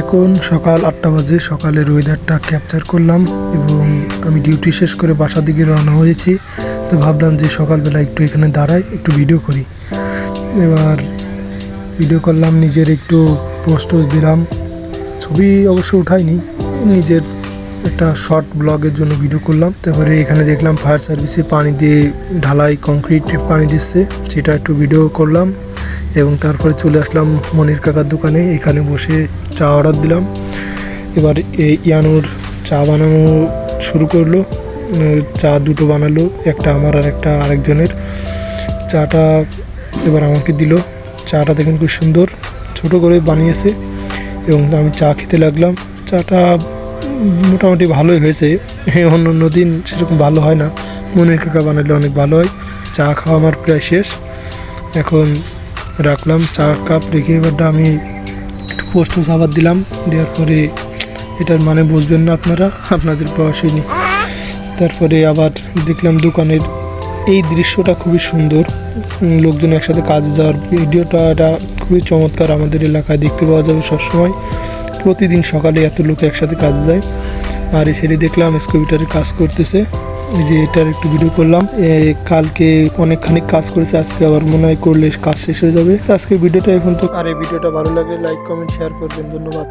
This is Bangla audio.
এখন সকাল 8টা বাজে। সকালের ওয়েদারটা ক্যাপচার করলাম এবং আমি ডিউটি শেষ করে বাসার দিকে রওনা হয়েছি। তো ভাবলাম যে সকালবেলা একটু এখানে দাঁড়াই, একটু ভিডিও করি। এবার ভিডিও করলাম, নিজের একটু পোস্ট দিলাম। ছবি অবশ্য উঠাইনি, নিজের একটা শর্ট ব্লগের জন্য ভিডিও করলাম। তারপরে এখানে দেখলাম ফায়ার সার্ভিসে পানি দিয়ে ঢালাই কংক্রিট পানি দিচ্ছে, সেটা একটু ভিডিও করলাম। এবং তারপরে চলে আসলাম মনির কাকার দোকানে, এখানে বসে চা অর্ডার দিলাম। এবার ইয়ানুর চা বানানো শুরু করলো। চা দুটো বানালো, একটা আমার আর একটা আরেকজনের। চাটা এবার আমাকে দিল। চাটা দেখুন খুব সুন্দর ছোট করে বানিয়েছে এবং আমি চা খেতে লাগলাম। চাটা মোটামুটি ভালোই হয়েছে, অন্য দিন সেরকম ভালো হয় না, মনির কাকা বানালে অনেক ভালো হয়। চা খাওয়া আমার প্রায় শেষ, এখন রাখলাম চা কাপ রেখে। এবারটা আমি একটু পোস্ট আবার দিলাম। দেওয়ার পরে এটার মানে বুঝবেন না আপনারা, আপনাদের বয়স হয়নি। তারপরে আবার দেখলাম দোকানের এই দৃশ্যটা খুবই সুন্দর, লোকজন একসাথে কাজে যাওয়ার ভিডিওটা এটা খুবই চমৎকার। আমাদের এলাকায় দেখতে পাওয়া যাবে সবসময়, প্রতিদিন সকালে এত লোক একসাথে কাজে যায়। আর এই ছেলে দেখলাম স্কুটারে কাজ করতেছে, এই যে এটার একটু ভিডিও করলাম। কালকে অনেকখানি কাজ করেছে, আজকে আবার মনে হয় করলে কাজ শেষ হয়ে যাবে। আজকে ভিডিওটা এখন তো, আর এই ভিডিওটা ভালো লাগে লাইক কমেন্ট শেয়ার করবেন। ধন্যবাদ।